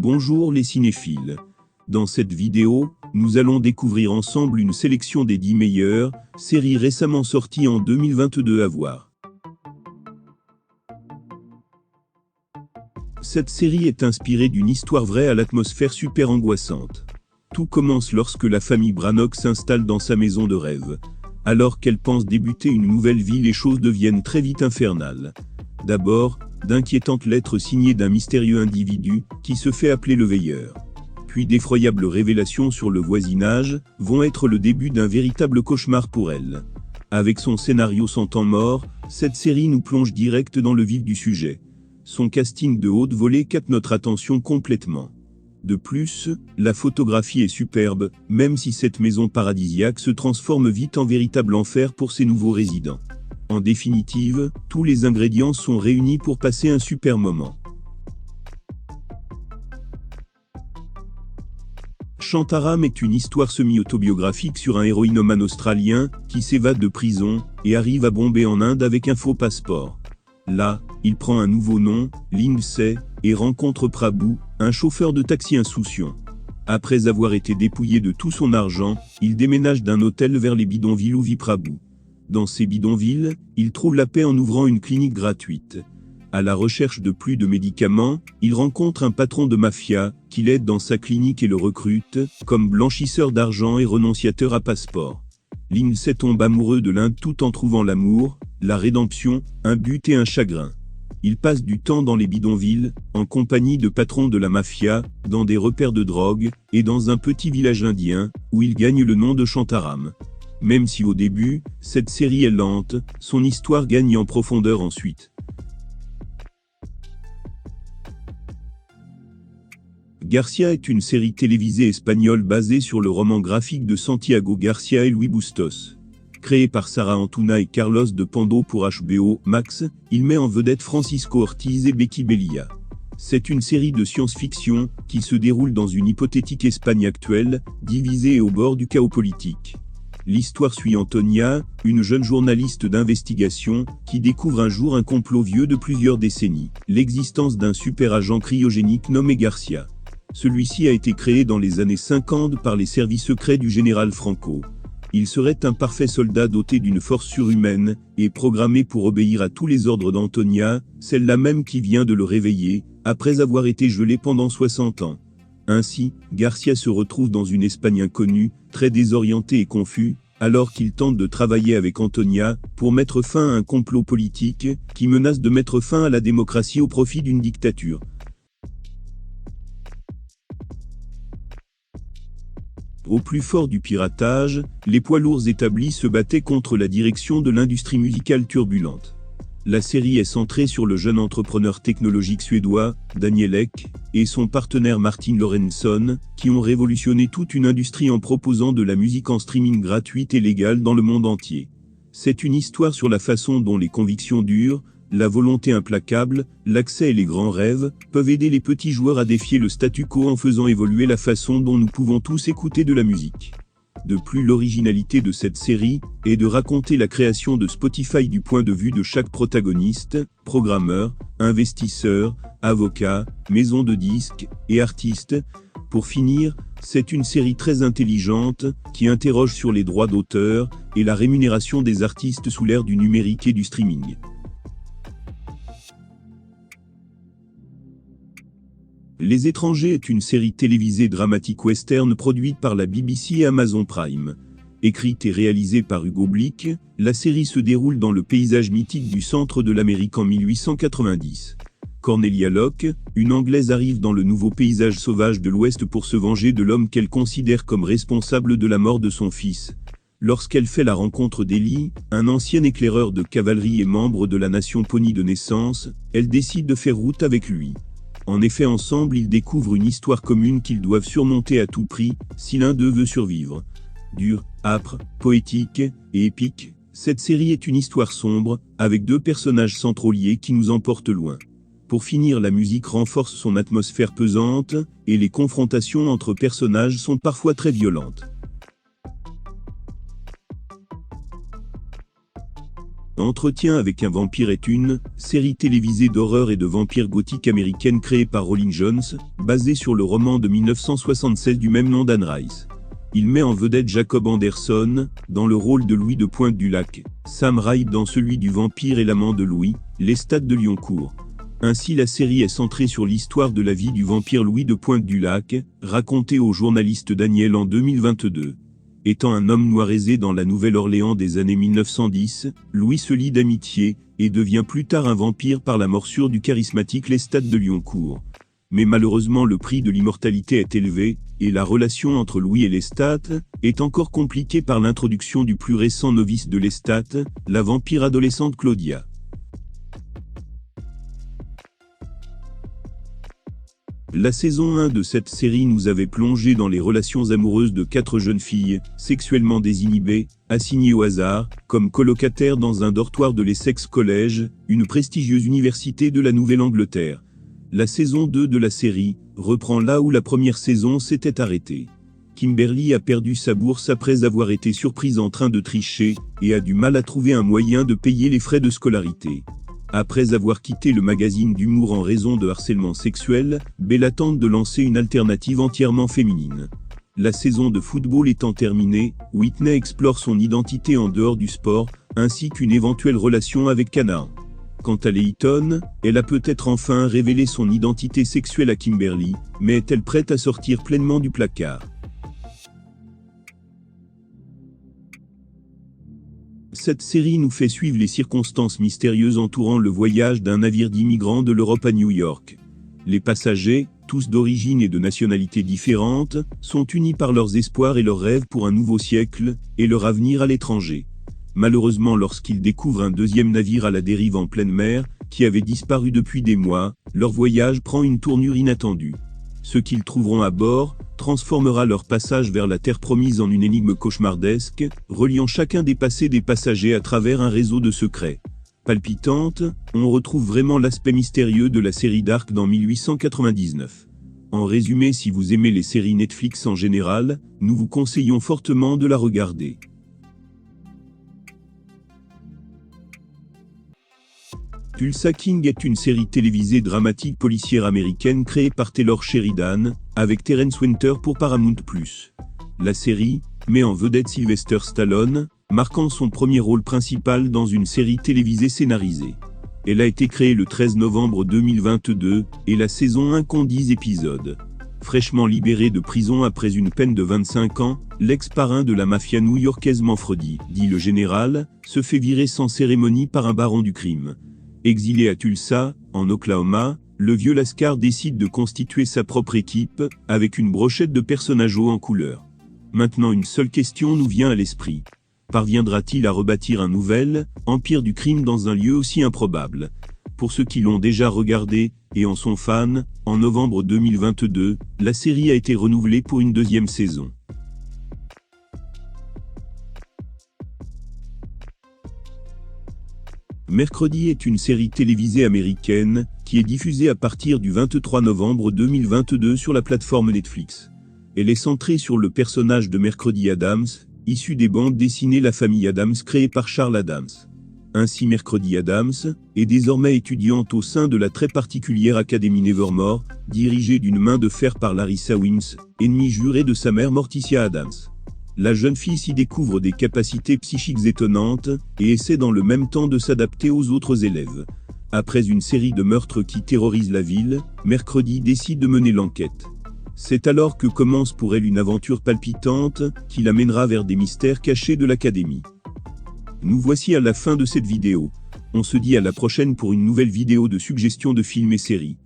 Bonjour les cinéphiles. Dans cette vidéo, nous allons découvrir ensemble une sélection des 10 meilleures séries récemment sorties en 2022 à voir. Cette série est inspirée d'une histoire vraie à l'atmosphère super angoissante. Tout commence lorsque la famille Brannock s'installe dans sa maison de rêve. Alors qu'elle pense débuter une nouvelle vie, les choses deviennent très vite infernales. D'abord, d'inquiétantes lettres signées d'un mystérieux individu qui se fait appeler le Veilleur. Puis d'effroyables révélations sur le voisinage vont être le début d'un véritable cauchemar pour elle. Avec son scénario sans temps mort, cette série nous plonge direct dans le vif du sujet. Son casting de haute volée capte notre attention complètement. De plus, la photographie est superbe, même si cette maison paradisiaque se transforme vite en véritable enfer pour ses nouveaux résidents. En définitive, tous les ingrédients sont réunis pour passer un super moment. Shantaram est une histoire semi-autobiographique sur un héroïnomane australien qui s'évade de prison et arrive à Bombay en Inde avec un faux passeport. Là, il prend un nouveau nom, Lindsay, et rencontre Prabhu, un chauffeur de taxi insouciant. Après avoir été dépouillé de tout son argent, il déménage d'un hôtel vers les bidonvilles où vit Prabhu. Dans ces bidonvilles, il trouve la paix en ouvrant une clinique gratuite. À la recherche de plus de médicaments, il rencontre un patron de mafia qui l'aide dans sa clinique et le recrute comme blanchisseur d'argent et renonciateur à passeport. Lindsay tombe amoureux de l'Inde tout en trouvant l'amour, la rédemption, un but et un chagrin. Il passe du temps dans les bidonvilles, en compagnie de patrons de la mafia, dans des repères de drogue, et dans un petit village indien, où il gagne le nom de Shantaram. Même si au début, cette série est lente, son histoire gagne en profondeur ensuite. Garcia est une série télévisée espagnole basée sur le roman graphique de Santiago Garcia et Luis Bustos. Créé par Sarah Antuna et Carlos de Pando pour HBO Max, il met en vedette Francisco Ortiz et Becky Belia. C'est une série de science-fiction qui se déroule dans une hypothétique Espagne actuelle, divisée et au bord du chaos politique. L'histoire suit Antonia, une jeune journaliste d'investigation, qui découvre un jour un complot vieux de plusieurs décennies, l'existence d'un super agent cryogénique nommé Garcia. Celui-ci a été créé dans les années 50 par les services secrets du général Franco. Il serait un parfait soldat doté d'une force surhumaine, et programmé pour obéir à tous les ordres d'Antonia, celle-là même qui vient de le réveiller, après avoir été gelé pendant 60 ans. Ainsi, Garcia se retrouve dans une Espagne inconnue, très désorienté et confus, alors qu'il tente de travailler avec Antonia pour mettre fin à un complot politique qui menace de mettre fin à la démocratie au profit d'une dictature. Au plus fort du piratage, les poids lourds établis se battaient contre la direction de l'industrie musicale turbulente. La série est centrée sur le jeune entrepreneur technologique suédois, Daniel Ek, et son partenaire Martin Lorentzon, qui ont révolutionné toute une industrie en proposant de la musique en streaming gratuite et légale dans le monde entier. C'est une histoire sur la façon dont les convictions dures, la volonté implacable, l'accès et les grands rêves, peuvent aider les petits joueurs à défier le statu quo en faisant évoluer la façon dont nous pouvons tous écouter de la musique. De plus, l'originalité de cette série est de raconter la création de Spotify du point de vue de chaque protagoniste, programmeur, investisseur, avocat, maison de disques et artiste. Pour finir, c'est une série très intelligente qui interroge sur les droits d'auteur et la rémunération des artistes sous l'ère du numérique et du streaming. Les Étrangers est une série télévisée dramatique western produite par la BBC et Amazon Prime. Écrite et réalisée par Hugo Blick, la série se déroule dans le paysage mythique du centre de l'Amérique en 1890. Cornelia Locke, une Anglaise, arrive dans le nouveau paysage sauvage de l'Ouest pour se venger de l'homme qu'elle considère comme responsable de la mort de son fils. Lorsqu'elle fait la rencontre d'Eli, un ancien éclaireur de cavalerie et membre de la nation Pony de naissance, elle décide de faire route avec lui. En effet, ensemble, ils découvrent une histoire commune qu'ils doivent surmonter à tout prix, si l'un d'eux veut survivre. Dure, âpre, poétique et épique, cette série est une histoire sombre, avec deux personnages centraux liés qui nous emportent loin. Pour finir, la musique renforce son atmosphère pesante, et les confrontations entre personnages sont parfois très violentes. Entretien avec un vampire est une série télévisée d'horreur et de vampires gothique américaine créée par Rowling Jones, basée sur le roman de 1976 du même nom d'Anne Rice. Il met en vedette Jacob Anderson, dans le rôle de Louis de Pointe-du-Lac, Sam Wright dans celui du vampire et l'amant de Louis, Lestat de Lioncourt. Ainsi la série est centrée sur l'histoire de la vie du vampire Louis de Pointe-du-Lac, racontée au journaliste Daniel en 2022. Étant un homme noir aisé dans la Nouvelle-Orléans des années 1910, Louis se lie d'amitié, et devient plus tard un vampire par la morsure du charismatique Lestat de Lioncourt. Mais malheureusement le prix de l'immortalité est élevé, et la relation entre Louis et Lestat est encore compliquée par l'introduction du plus récent novice de Lestat, la vampire adolescente Claudia. La saison 1 de cette série nous avait plongé dans les relations amoureuses de 4 jeunes filles, sexuellement désinhibées, assignées au hasard, comme colocataires dans un dortoir de l'Essex College, une prestigieuse université de la Nouvelle-Angleterre. La saison 2 de la série reprend là où la première saison s'était arrêtée. Kimberly a perdu sa bourse après avoir été surprise en train de tricher, et a du mal à trouver un moyen de payer les frais de scolarité. Après avoir quitté le magazine d'humour en raison de harcèlement sexuel, Bella tente de lancer une alternative entièrement féminine. La saison de football étant terminée, Whitney explore son identité en dehors du sport, ainsi qu'une éventuelle relation avec Canaan. Quant à Leighton, elle a peut-être enfin révélé son identité sexuelle à Kimberly, mais est-elle prête à sortir pleinement du placard ? Cette série nous fait suivre les circonstances mystérieuses entourant le voyage d'un navire d'immigrants de l'Europe à New York. Les passagers, tous d'origine et de nationalités différentes, sont unis par leurs espoirs et leurs rêves pour un nouveau siècle, et leur avenir à l'étranger. Malheureusement, lorsqu'ils découvrent un deuxième navire à la dérive en pleine mer, qui avait disparu depuis des mois, leur voyage prend une tournure inattendue. Ce qu'ils trouveront à bord transformera leur passage vers la terre promise en une énigme cauchemardesque, reliant chacun des passés des passagers à travers un réseau de secrets. Palpitante, on retrouve vraiment l'aspect mystérieux de la série Dark dans 1899. En résumé, si vous aimez les séries Netflix en général, nous vous conseillons fortement de la regarder. Tulsa King est une série télévisée dramatique policière américaine créée par Taylor Sheridan, avec Terence Winter pour Paramount+. La série met en vedette Sylvester Stallone, marquant son premier rôle principal dans une série télévisée scénarisée. Elle a été créée le 13 novembre 2022, et la saison 1 compte 10 épisodes. Fraîchement libéré de prison après une peine de 25 ans, l'ex-parrain de la mafia new-yorkaise Manfredi, dit le général, se fait virer sans cérémonie par un baron du crime. Exilé à Tulsa, en Oklahoma, le vieux Lascar décide de constituer sa propre équipe, avec une brochette de personnages hauts en couleur. Maintenant une seule question nous vient à l'esprit. Parviendra-t-il à rebâtir un nouvel empire du crime dans un lieu aussi improbable ? Pour ceux qui l'ont déjà regardé, et en sont fans, en novembre 2022, la série a été renouvelée pour une deuxième saison. Mercredi est une série télévisée américaine, qui est diffusée à partir du 23 novembre 2022 sur la plateforme Netflix. Elle est centrée sur le personnage de Mercredi Adams, issu des bandes dessinées La Famille Adams créée par Charles Adams. Ainsi Mercredi Adams est désormais étudiante au sein de la très particulière Académie Nevermore, dirigée d'une main de fer par Larissa Wings, ennemie jurée de sa mère Morticia Adams. La jeune fille s'y découvre des capacités psychiques étonnantes, et essaie dans le même temps de s'adapter aux autres élèves. Après une série de meurtres qui terrorisent la ville, Mercredi décide de mener l'enquête. C'est alors que commence pour elle une aventure palpitante, qui l'amènera vers des mystères cachés de l'académie. Nous voici à la fin de cette vidéo. On se dit à la prochaine pour une nouvelle vidéo de suggestions de films et séries.